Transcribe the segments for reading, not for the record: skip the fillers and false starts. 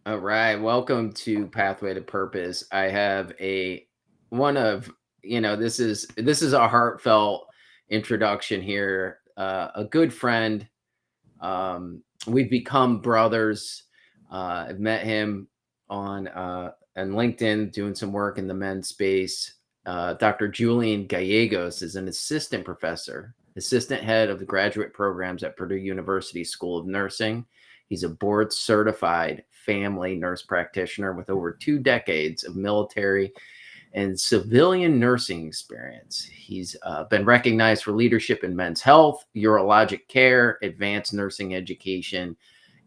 All right, welcome to Pathway to Purpose. I have a one of this is a heartfelt introduction here. A good friend. We've become brothers. I've met him on LinkedIn doing some work in the men's space. Dr. Julian Gallegos is an assistant professor, assistant head of the graduate programs at Purdue University School of Nursing. He's a board certified family nurse practitioner with over 2 decades of military and civilian nursing experience. He's been recognized for leadership in men's health, urologic care, advanced nursing education,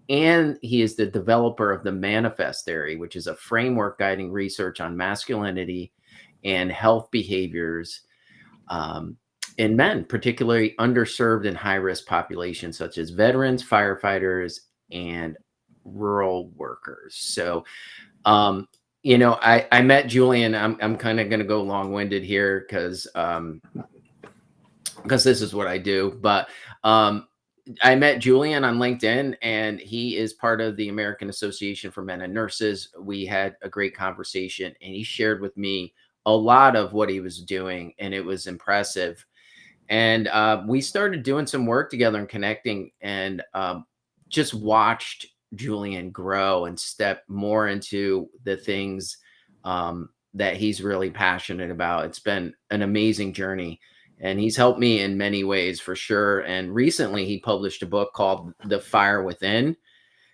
and he is the developer of the Manifest Theory, which is a framework guiding research on masculinity and health behaviors in men, particularly underserved and high-risk populations such as veterans, firefighters, and rural workers. So, I met Julian. I'm kind of going to go long-winded here because this is what I do. But I met Julian on LinkedIn, and he is part of the American Association for Men and Nurses. We had a great conversation, and he shared with me a lot of what he was doing, and it was impressive. And we started doing some work together and connecting, and just watched Julian grow and step more into the things that he's really passionate about. It's been an amazing journey, and he's helped me in many ways for sure. And recently he published a book called The Fire Within.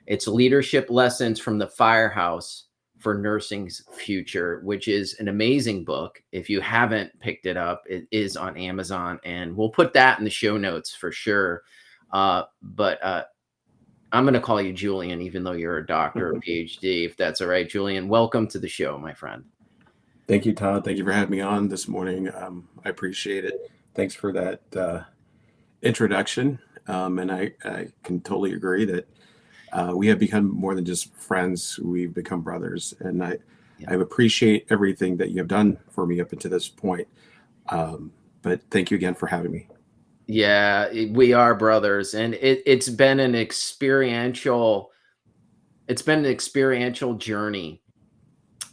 It's leadership lessons from the Firehouse for nursing's future, which is an amazing book. If you haven't picked it up, it is on Amazon, and we'll put that in the show notes for sure. But I'm going to call you Julian, even though you're a doctor or PhD, if that's all right. Julian, welcome to the show, my friend. Thank you, Todd. Thank you for having me on this morning. I appreciate it. Thanks for that introduction. And I can totally agree that we have become more than just friends. We've become brothers. And I appreciate everything that you have done for me up until this point. But thank you again for having me. Yeah, we are brothers, and it's been an experiential journey.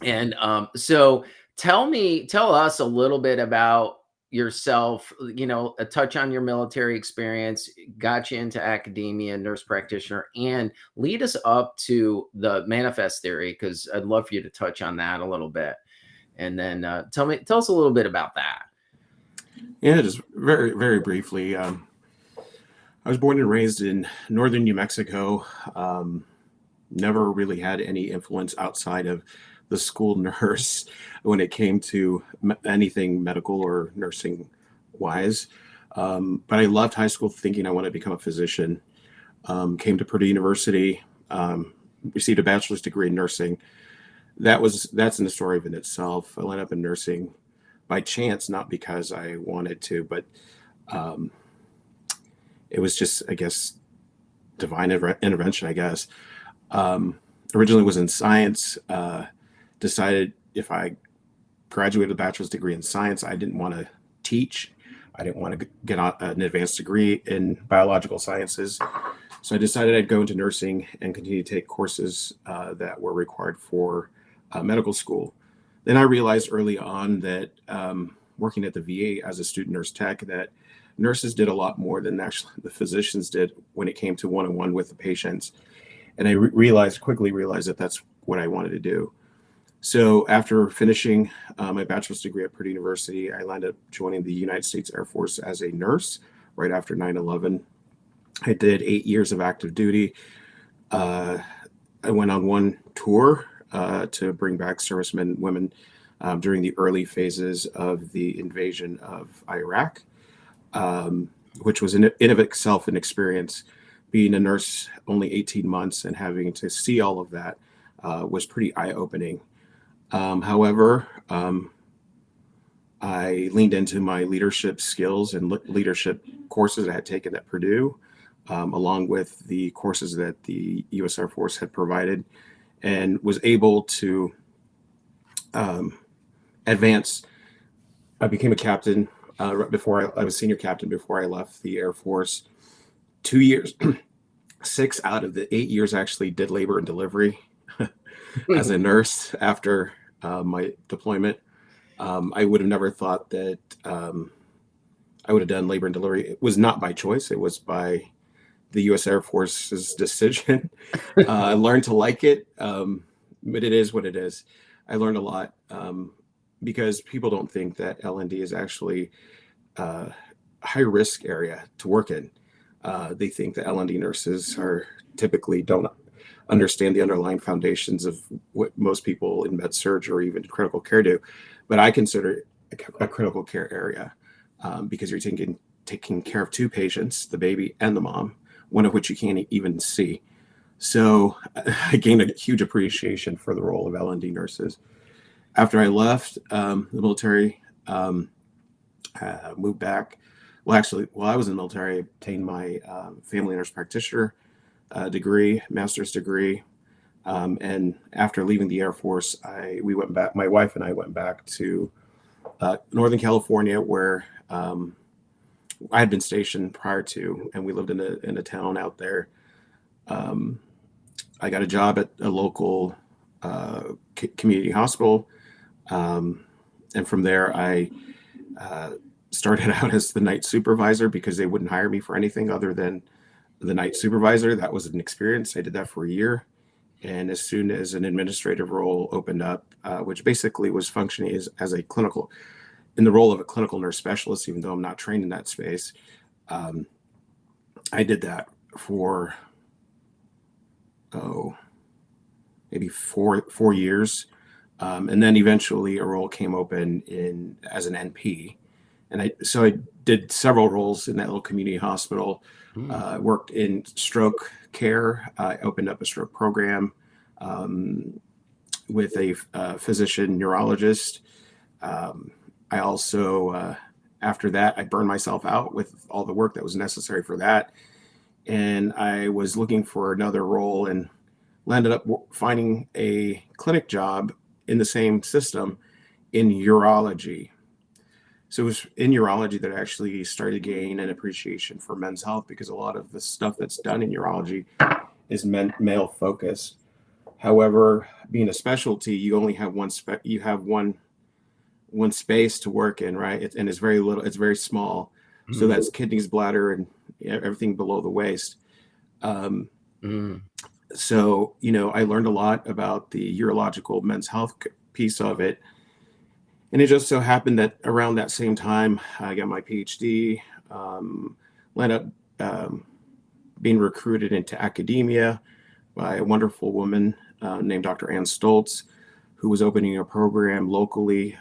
And so tell us a little bit about yourself, a touch on your military experience, got you into academia, nurse practitioner, and lead us up to the Manifest Theory, because I'd love for you to touch on that a little bit. And then tell us a little bit about that. Yeah, just very, very briefly. I was born and raised in northern New Mexico. Never really had any influence outside of the school nurse when it came to anything medical or nursing wise. But I loved high school, thinking I wanted to become a physician. Came to Purdue University, received a bachelor's degree in nursing. That's in the story of in itself. I ended up in nursing by chance, not because I wanted to, but it was just, I guess, divine intervention, I guess. Originally was in science, decided if I graduated a bachelor's degree in science, I didn't want to teach. I didn't want to get an advanced degree in biological sciences. So I decided I'd go into nursing and continue to take courses that were required for medical school. Then I realized early on that working at the VA as a student nurse tech, that nurses did a lot more than actually the physicians did when it came to one-on-one with the patients. And I quickly realized that that's what I wanted to do. So after finishing my bachelor's degree at Purdue University, I landed up joining the United States Air Force as a nurse right after 9/11. I did 8 years of active duty. I went on one tour to bring back servicemen and women during the early phases of the invasion of Iraq, which was in of itself an experience. Being a nurse only 18 months and having to see all of that was pretty eye-opening. However, I leaned into my leadership skills and leadership courses I had taken at Purdue, along with the courses that the U.S. Air Force had provided, and was able to advance. I became a captain right before I was senior captain before I left the Air Force. 2 years, 6 out of the 8 years actually did labor and delivery as a nurse after my deployment. I would have never thought that I would have done labor and delivery. It was not by choice. It was by the U.S. Air Force's decision. I learned to like it, but it is what it is. I learned a lot because people don't think that L&D is actually a high risk area to work in. They think that L&D nurses are typically don't understand the underlying foundations of what most people in med surg or even critical care do. But I consider it a critical care area because you're taking care of two patients, the baby and the mom, one of which you can't even see. So I gained a huge appreciation for the role of L&D nurses. After I left the military, moved back. Well, actually, while I was in the military, I obtained my Family Nurse Practitioner degree, master's degree. And after leaving the Air Force, we went back. My wife and I went back to Northern California, where I had been stationed prior to, and we lived in a town out there. I got a job at a local community hospital, and from there I started out as the night supervisor because they wouldn't hire me for anything other than the night supervisor. That was an experience. I did that for a year. And as soon as an administrative role opened up, which basically was functioning as a clinical, in the role of a clinical nurse specialist, even though I'm not trained in that space, I did that for, maybe four years. And then eventually a role came open as an NP. And I did several roles in that little community hospital. Worked in stroke care. I opened up a stroke program with a physician neurologist. I also, after that, I burned myself out with all the work that was necessary for that. And I was looking for another role and landed up finding a clinic job in the same system in urology. So it was in urology that I actually started to gain an appreciation for men's health, because a lot of the stuff that's done in urology is male focused. However, being a specialty, you only have one space to work in, right? And it's very little, it's very small. So that's kidneys, bladder, and everything below the waist. So, I learned a lot about the urological men's health piece of it. And it just so happened that around that same time, I got my PhD, landed up being recruited into academia by a wonderful woman named Dr. Ann Stoltz, who was opening a program locally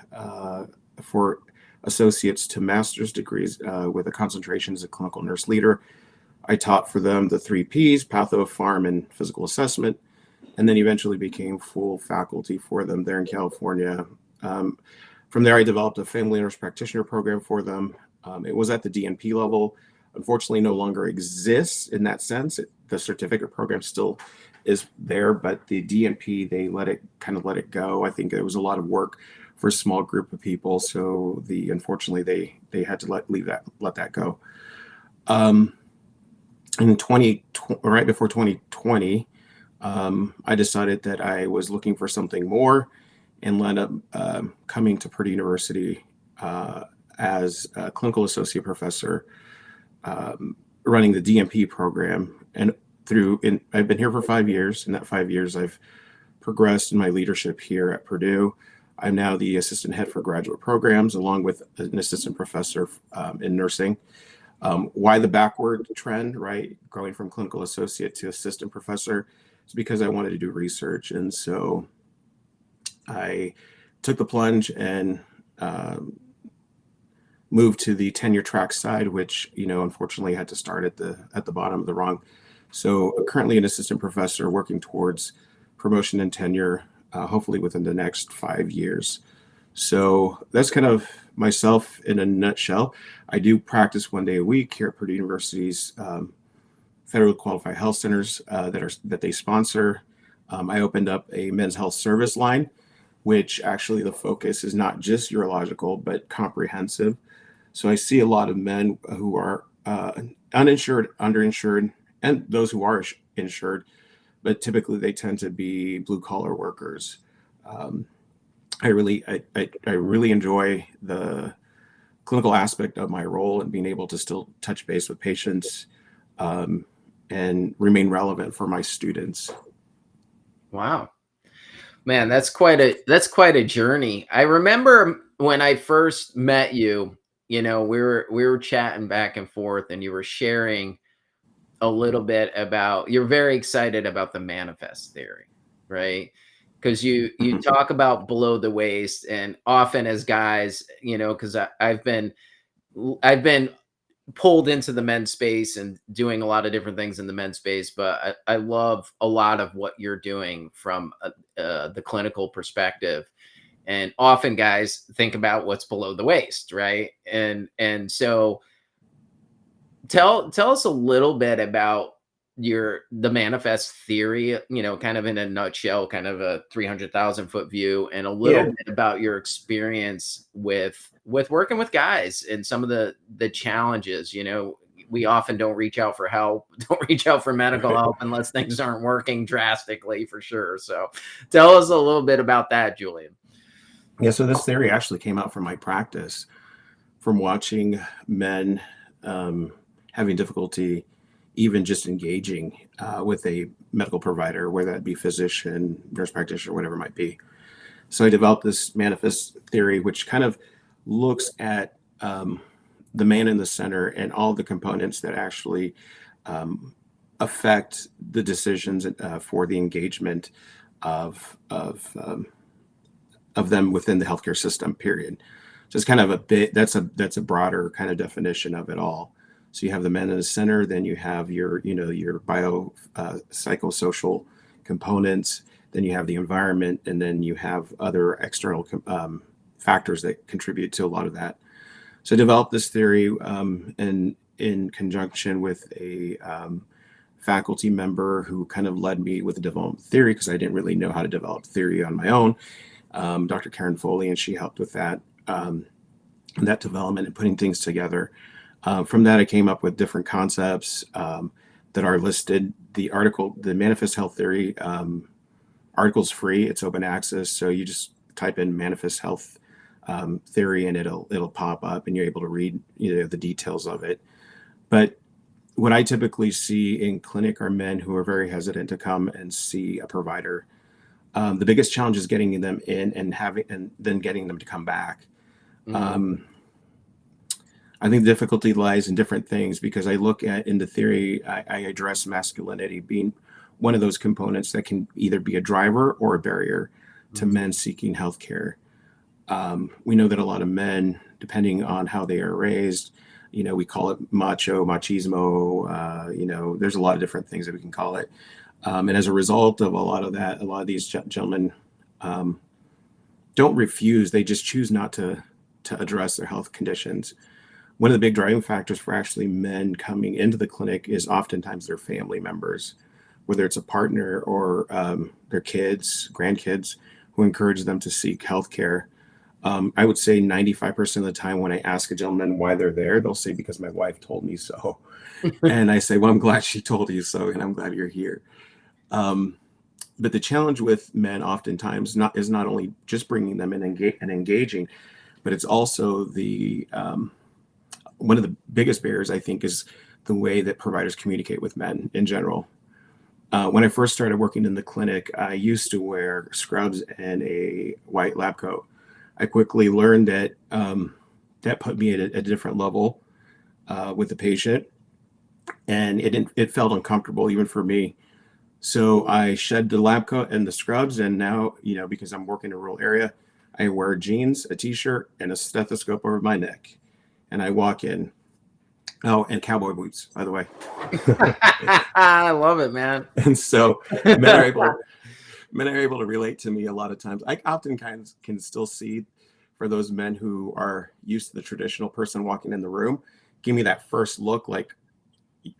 for associates to master's degrees with a concentration as a clinical nurse leader. I taught for them the 3 Ps, patho, pharm, and physical assessment, and then eventually became full faculty for them there in California. From there, I developed a Family Nurse Practitioner program for them. It was at the DNP level. Unfortunately, no longer exists in that sense. The certificate program still is there, but the DNP, they let it go. I think it was a lot of work for a small group of people. So unfortunately, they had to let that go. In right before 2020, I decided that I was looking for something more, and landed up coming to Purdue University as a clinical associate professor, running the DNP program. And I've been here for 5 years. In that 5 years, I've progressed in my leadership here at Purdue. I'm now the assistant head for graduate programs, along with an assistant professor in nursing. Why the backward trend, right? Going from clinical associate to assistant professor is because I wanted to do research. And so I took the plunge and moved to the tenure track side, which, unfortunately had to start at the bottom of the rung. So currently an assistant professor working towards promotion and tenure, hopefully within the next 5 years. So that's kind of myself in a nutshell. I do practice 1 day a week here at Purdue University's federally qualified health centers that they sponsor. I opened up a men's health service line, which actually the focus is not just urological, but comprehensive. So I see a lot of men who are uninsured, underinsured, and those who are insured, but typically they tend to be blue collar workers. Um, I really enjoy the clinical aspect of my role and being able to still touch base with patients, um, and remain relevant for my students. Wow. Man, that's quite a journey. I remember when I first met you, we were chatting back and forth and you were sharing a little bit about you're very excited about the manifest theory, right? Because you Mhm. talk about below the waist and often as guys, because I've been pulled into the men's space and doing a lot of different things in the men's space, but I love a lot of what you're doing from the clinical perspective. And often guys think about what's below the waist, right? And so tell us a little bit about the manifest theory, kind of in a nutshell, kind of a 300,000 foot view, and a little Yeah. bit about your experience with working with guys and some of the challenges. We often don't reach out for help, don't reach out for medical Right. help unless things aren't working drastically, for sure. So tell us a little bit about that, Julian. Yeah. So this theory actually came out from my practice, from watching men, um, having difficulty even just engaging with a medical provider, whether that be physician, nurse practitioner, whatever it might be. So I developed this manifest theory, which kind of looks at, the man in the center and all the components that actually, um, affect the decisions for the engagement of them within the healthcare system. Period. So it's kind of a bit, that's a broader kind of definition of it all. So you have the man in the center, then you have your bio psychosocial components, then you have the environment, and then you have other external factors that contribute to a lot of that. So I developed this theory, in conjunction with a faculty member who kind of led me with the development theory, because I didn't really know how to develop theory on my own. Dr. Karen Foley, and she helped with that development and putting things together. From that, I came up with different concepts that are listed. The Manifest Health Theory article's free. It's open access, so you just type in Manifest Health Theory, and it'll pop up, and you're able to read the details of it. But what I typically see in clinic are men who are very hesitant to come and see a provider. The biggest challenge is getting them in and then getting them to come back. Mhm. Um, I think the difficulty lies in different things, because I look at, in the theory, I address masculinity being one of those components that can either be a driver or a barrier to Mhm. men seeking healthcare. We know that a lot of men, depending on how they are raised, we call it machismo. There's a lot of different things that we can call it. And as a result of a lot of that, a lot of these gentlemen um, don't refuse; they just choose not to address their health conditions. One of the big driving factors for actually men coming into the clinic is oftentimes their family members, whether it's a partner or their kids, grandkids, who encourage them to seek healthcare. I would say 95% of the time when I ask a gentleman why they're there, they'll say, because my wife told me so. And I say, well, I'm glad she told you so, and I'm glad you're here. Um, but the challenge with men oftentimes is not only just bringing them in and engaging, but it's also the one of the biggest barriers, I think, is the way that providers communicate with men in general. When I first started working in the clinic, I used to wear scrubs and a white lab coat. I quickly learned that that put me at a different level with the patient, and it felt uncomfortable even for me. So I shed the lab coat and the scrubs, and now, because I'm working in a rural area, I wear jeans, a t-shirt, and a stethoscope over my neck, and I walk in. Oh, and cowboy boots, by the way. I love it, man. And so men are able to men are able to relate to me a lot of times. I often can still see, for those men who are used to the traditional person walking in the room, give me that first look like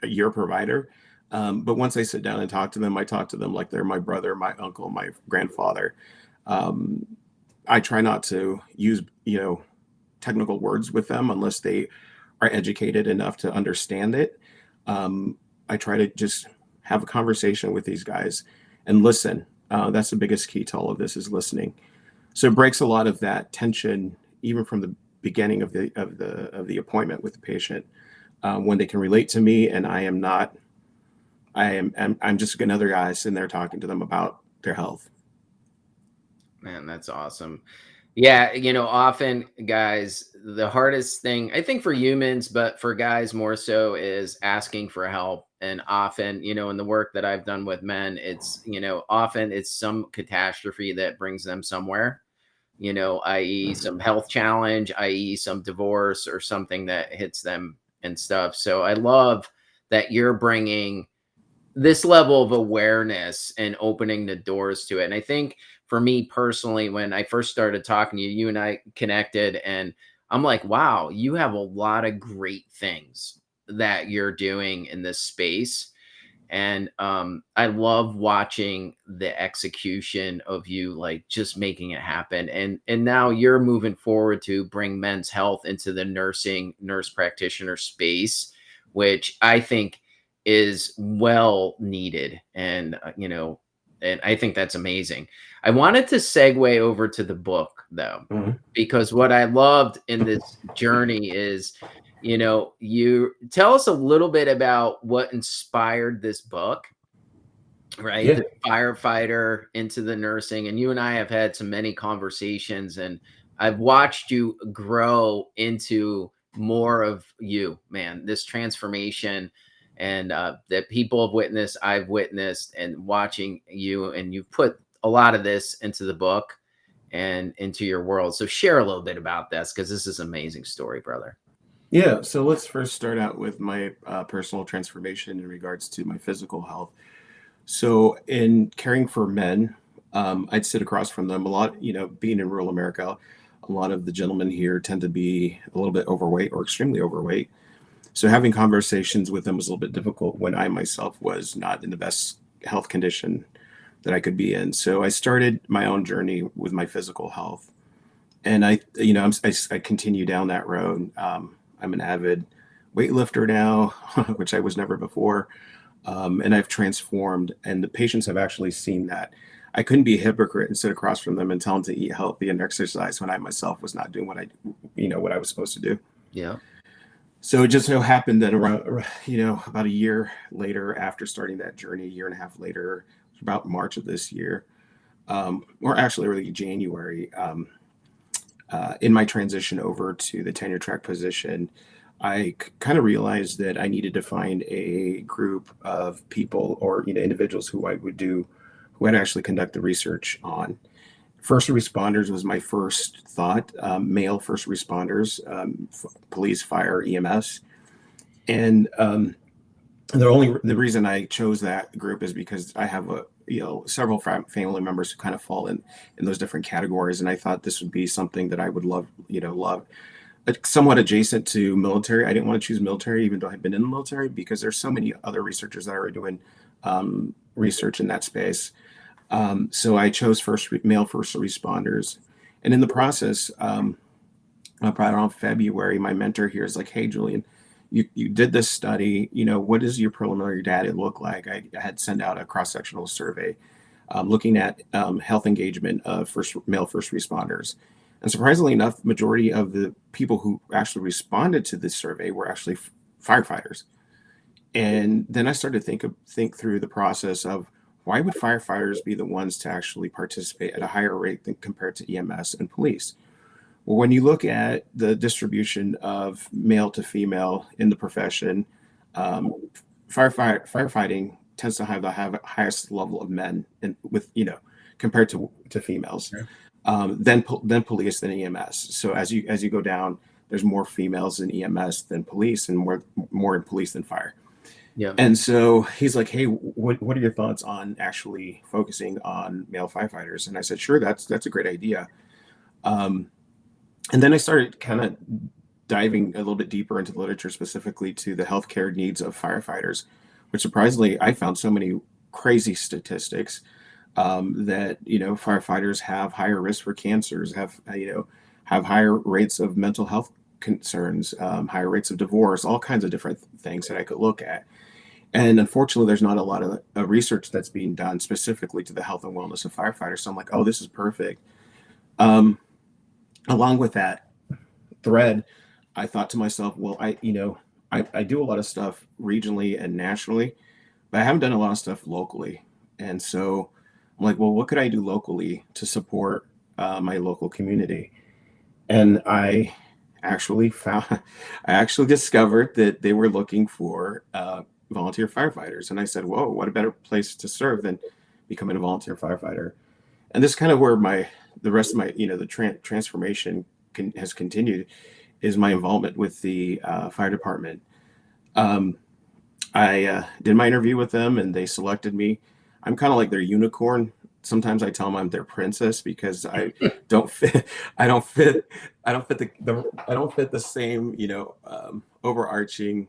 your provider. But once I sit down and talk to them, I talk to them like they're my brother, my uncle, my grandfather. Um, I try not to use, technical words with them unless they are educated enough to understand it. Um, I try to just have a conversation with these guys and listen. That's the biggest key to all of this, is listening. So it breaks a lot of that tension, even from the beginning of the appointment with the patient, when they can relate to me, and I'm just another guy sitting there talking to them about their health. Man, that's awesome. Yeah, often guys, the hardest thing I think for humans, but for guys more so, is asking for help. And often, in the work that I've done with men, it's, often it's some catastrophe that brings them somewhere, i.e. some health challenge, i.e. some divorce or something that hits them and stuff. So I love that you're bringing this level of awareness and opening the doors to it. And I think for me personally, when I first started talking to you, you and I connected, and I'm like, wow, you have a lot of great things that you're doing in this space. And I love watching the execution of you, like just making it happen. And now you're moving forward to bring men's health into the nurse practitioner space, which I think is well needed. And and I think that's amazing. I wanted to segue over to the book though, Mhm. because what I loved in this journey is, you tell us a little bit about what inspired this book, right? Yeah. The firefighter into the nursing. And you and I have had so many conversations, and I've watched you grow into more of you, man, this transformation. And that people have witnessed, I've witnessed, and watching you, and you've put a lot of this into the book and into your world. So share a little bit about this, because this is an amazing story, brother. Yeah, so let's first start out with my personal transformation in regards to my physical health. So, in caring for men, I'd sit across from them a lot. Being in rural America, a lot of the gentlemen here tend to be a little bit overweight or extremely overweight. So, having conversations with them was a little bit difficult when I myself was not in the best health condition that I could be in. So, I started my own journey with my physical health, and I continue down that road. I'm an avid weightlifter now, which I was never before, and I've transformed. And the patients have actually seen that. I couldn't be a hypocrite and sit across from them and tell them to eat healthy and exercise when I myself was not doing what I was supposed to do. Yeah. So it just so happened that around, about a year later, after starting that journey, a year and a half later, about March of this year, or actually early January, in my transition over to the tenure track position, I kind of realized that I needed to find a group of people, or individuals who I'd actually conduct the research on. First responders was my first thought. Male first responders, police, fire, EMS, and the reason I chose that group is because I have several family members who kind of fall in those different categories, and I thought this would be something that I would love. Somewhat adjacent to military. I didn't want to choose military, even though I've been in the military, because there's so many other researchers that are doing research in that space. So I chose male first responders, and in the process, probably around February, my mentor here is like, "Hey, Julian, you did this study. What does your preliminary data look like?" I had sent out a cross sectional survey looking at health engagement of male first responders. And surprisingly enough, the majority of the people who actually responded to this survey were actually firefighters. And then I started to think through the process of, why would firefighters be the ones to actually participate at a higher rate than compared to EMS and police? Well, when you look at the distribution of male to female in the profession, um, firefighting tends to have the highest level of men, and compared to females, Sure. then police, then EMS. So as you go down, there's more females in EMS than police, and more in police than fire. Yeah. And so he's like, "Hey, what are your thoughts on actually focusing on male firefighters?" And I said, "Sure, that's a great idea." Um, and then I started kind of diving a little bit deeper into the literature, specifically to the healthcare needs of firefighters, which surprisingly, I found so many crazy statistics, that firefighters have higher risk for cancers, have higher rates of mental health concerns, higher rates of divorce, all kinds of different things that I could look at. And unfortunately, there's not a lot of research that's being done specifically to the health and wellness of firefighters. So I'm like, oh, this is perfect. Um, Along with that thread, I thought to myself, well, I do a lot of stuff regionally and nationally, but I haven't done a lot of stuff locally. And so I'm like, well, what could I do locally to support my local community? And I actually discovered that they were looking for volunteer firefighters. And I said, whoa, what a better place to serve than becoming a volunteer firefighter. And this is kind of where the rest of my, the transformation has continued, is my involvement with the fire department. Um, I did my interview with them, and they selected me. I'm kind of like their unicorn. Sometimes I tell them I'm their princess because I don't fit. I don't fit. I don't fit I don't fit the same, overarching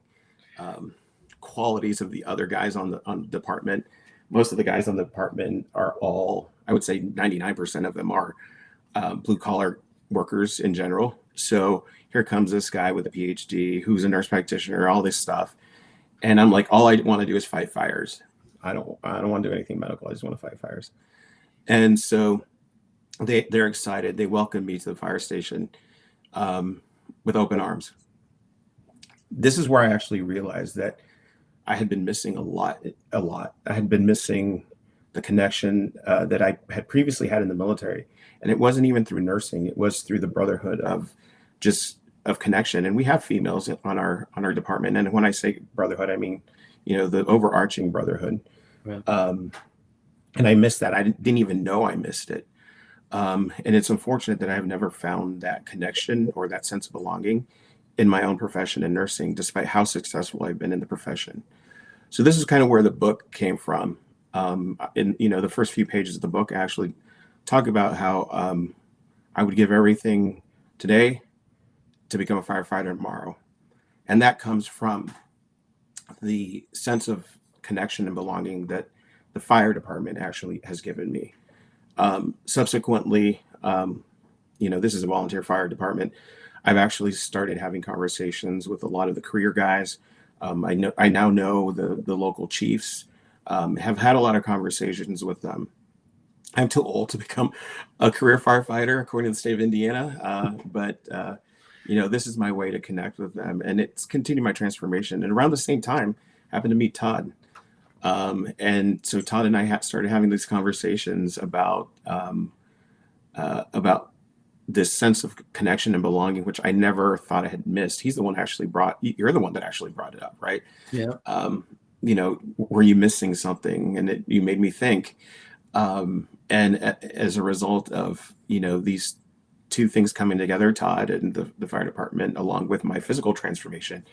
um, qualities of the other guys on the department. Most of the guys on the department are all, I would say, 99% of them are blue collar workers in general. So here comes this guy with a PhD who's a nurse practitioner, all this stuff. And I'm like, all I want to do is fight fires. I don't want to do anything medical. I just want to fight fires. And so they're excited. They welcome me to the fire station with open arms. This is where I actually realized that I had been missing a lot. I had been missing the connection that I had previously had in the military. And it wasn't even through nursing. It was through the brotherhood of connection. And we have females on our department. And when I say brotherhood, I mean, the overarching brotherhood. Yeah. And I missed that. I didn't even know I missed it. And it's unfortunate that I have never found that connection or that sense of belonging in my own profession in nursing, despite how successful I've been in the profession. So this is kind of where the book came from. In the first few pages of the book, I actually talk about how I would give everything today to become a firefighter tomorrow. And that comes from the sense of connection and belonging that the fire department actually has given me. Subsequently, this is a volunteer fire department. I've actually started having conversations with a lot of the career guys. I now know the local chiefs, have had a lot of conversations with them. I'm too old to become a career firefighter, according to the state of Indiana. But this is my way to connect with them, and it's continued my transformation. And around the same time, I happened to meet Todd. And so Todd and I started having these conversations about this sense of connection and belonging, which I never thought I had missed. You're the one that actually brought it up, right? Yeah. Were you missing something? And you made me think. And as a result of, these two things coming together, Todd and the fire department, along with my physical transformation,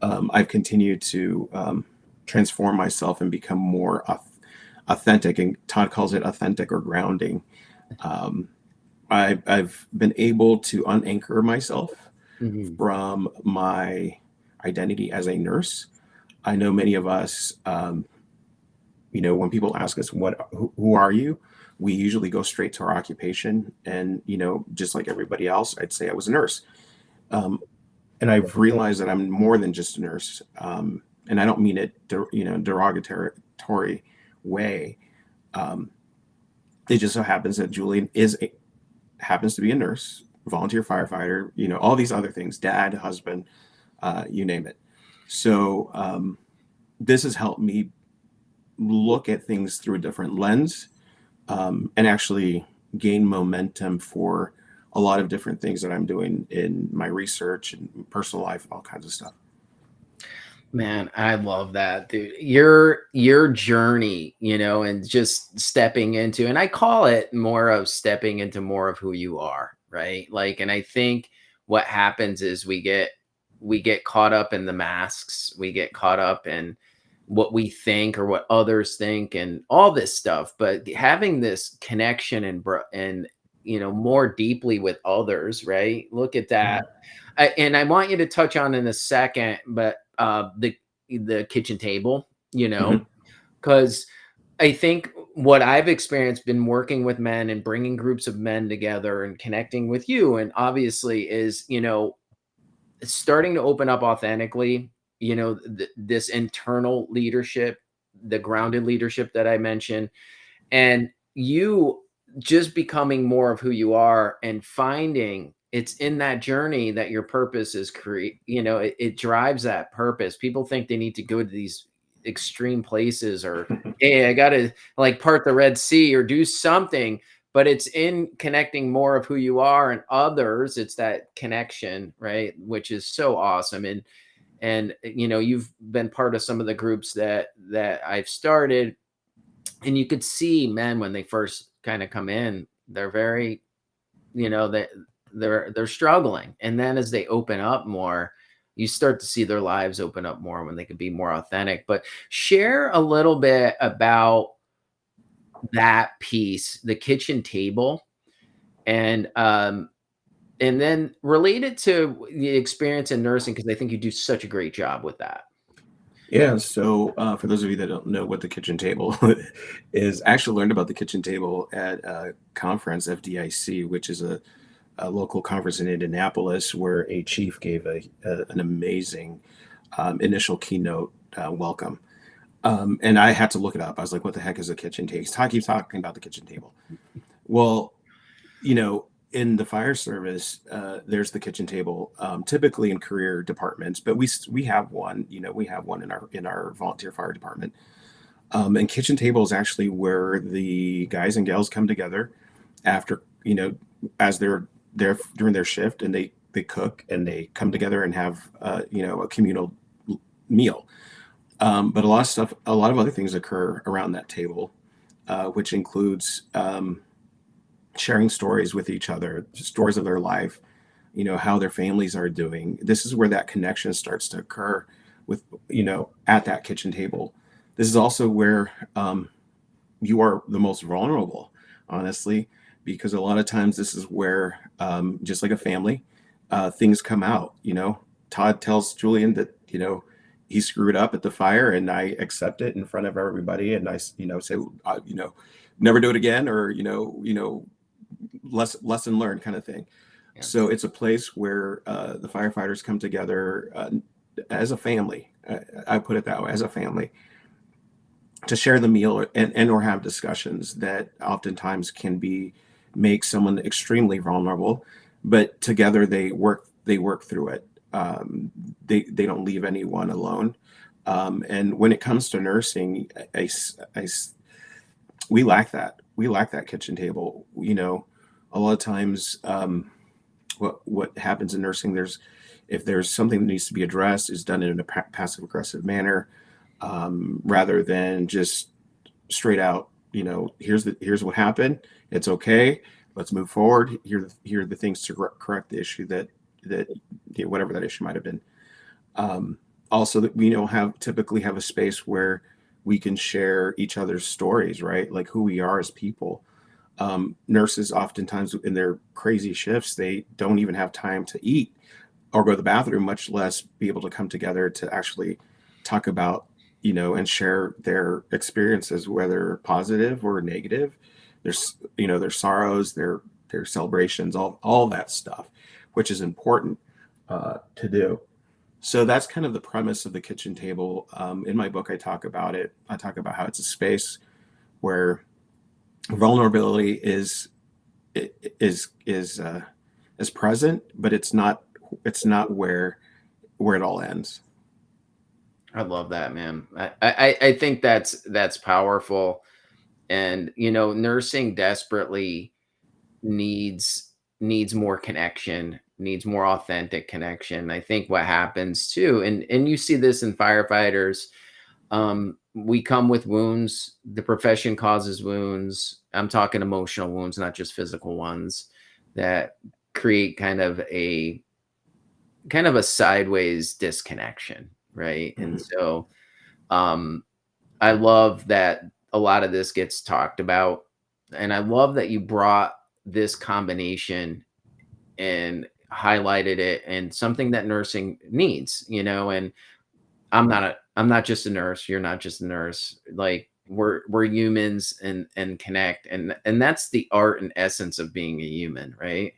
I've continued to transform myself and become more authentic. And Todd calls it authentic or grounding. I've been able to unanchor myself from my identity as a nurse. I know many of us, when people ask us, who are you? We usually go straight to our occupation. And, just like everybody else, I'd say I was a nurse. And I've realized that I'm more than just a nurse. And I don't mean it, derogatory way. It just so happens that Julian happens to be a nurse, volunteer firefighter, all these other things, dad, husband, you name it. So this has helped me look at things through a different lens, and actually gain momentum for a lot of different things that I'm doing in my research and personal life, all kinds of stuff. Man, I love that, dude. Your journey, and just stepping into, and I call it more of stepping into more of who you are, right? Like, and I think what happens is we get caught up in the masks, we get caught up in what we think or what others think and all this stuff, but having this connection and more deeply with others, right? Look at that. And I want you to touch on in a second, but the kitchen table, because I think what I've experienced been working with men and bringing groups of men together and connecting with you, and obviously is, starting to open up authentically this internal leadership, the grounded leadership that I mentioned, and you just becoming more of who you are and finding it's in that journey that your purpose is it drives that purpose. People think they need to go to these extreme places or, hey, I got to like part the Red Sea or do something, but it's in connecting more of who you are and others. It's that connection, right? Which is so awesome. And you've been part of some of the groups that I've started, and you could see men when they first kind of come in, they're very, that they're struggling. And then as they open up more, you start to see their lives open up more when they can be more authentic. But share a little bit about that piece, the kitchen table, and then relate it to the experience in nursing, because I think you do such a great job with that. Yeah, so for those of you that don't know what the kitchen table is, I actually learned about the kitchen table at a conference, FDIC, which is a local conference in Indianapolis, where a chief gave an amazing initial keynote welcome. And I had to look it up. I was like, what the heck is a kitchen table? He keeps talking about the kitchen table. Well, in the fire service, there's the kitchen table, typically in career departments, but we have one. We have one in our volunteer fire department. And kitchen table is actually where the guys and gals come together after, as they're there during their shift, and they cook and they come together and have a communal meal. But a lot of other things occur around that table, which includes sharing stories with each other, stories of their life, how their families are doing. This is where that connection starts to occur with, at that kitchen table. This is also where you are the most vulnerable, honestly, because a lot of times this is where, just like a family, things come out. Todd tells Julian that, he screwed up at the fire, and I accept it in front of everybody. And I, say, never do it again, or, lesson learned kind of thing. Yeah. So it's a place where the firefighters come together as a family. I put it that way, as a family, to share the meal and or have discussions that oftentimes can make someone extremely vulnerable, but together they work through it. They don't leave anyone alone. And when it comes to nursing, we lack that. We lack that kitchen table. A lot of times, what happens in nursing, if there's something that needs to be addressed, is done in a passive aggressive manner, rather than just straight out. Here's what happened. It's okay. Let's move forward. Here are the things to correct the issue that whatever that issue might have been. Also, that we typically have a space where we can share each other's stories, right? Like who we are as people. Nurses oftentimes in their crazy shifts, they don't even have time to eat or go to the bathroom, much less be able to come together to actually talk about, and share their experiences, whether positive or negative. There's, their sorrows, their celebrations, all that stuff, which is important to do. So that's kind of the premise of the kitchen table. In my book, I talk about it. I talk about how it's a space where vulnerability is present, but it's not where it all ends. I love that, man. I think that's powerful. And nursing desperately needs more connection, needs more authentic connection. I think what happens too, and you see this in firefighters, we come with wounds. The profession causes wounds. I'm talking emotional wounds, not just physical ones, that create kind of a sideways disconnection, right? Mm-hmm. And so I love that a lot of this gets talked about, and I love that you brought this combination and highlighted it, and something that nursing needs, and I'm not just a nurse. You're not just a nurse. Like we're humans and connect. And that's the art and essence of being a human. Right.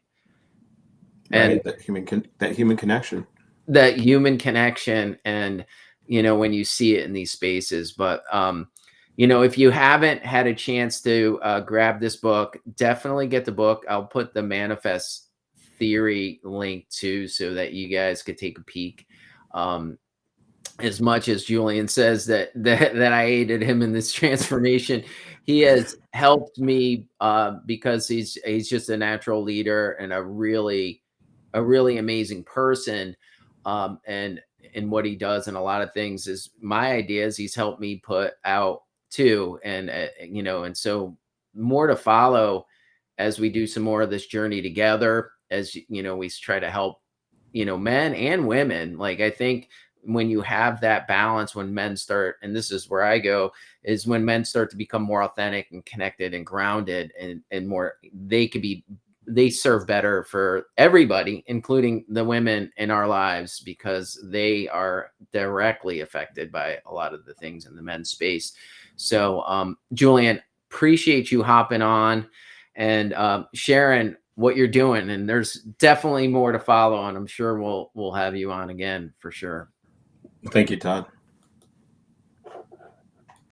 And that human connection. that human connection, and when you see it in these spaces. But if you haven't had a chance to grab this book, definitely get the book. I'll put the manifest theory link too, so that you guys could take a peek. um as much as Julian says that I aided him in this transformation, he has helped me, because he's just a natural leader and a really amazing person. And in what he does, and a lot of things is my ideas he's helped me put out too. And and so more to follow as we do some more of this journey together, as we try to help men and women. Like, I think when you have that balance, when men start, and this is where I go, is when men start to become more authentic and connected and grounded, and more, they serve better for everybody, including the women in our lives, because they are directly affected by a lot of the things in the men's space. So, Julian, appreciate you hopping on and sharing what you're doing. And there's definitely more to follow, and I'm sure we'll have you on again for sure. Thank you, Todd.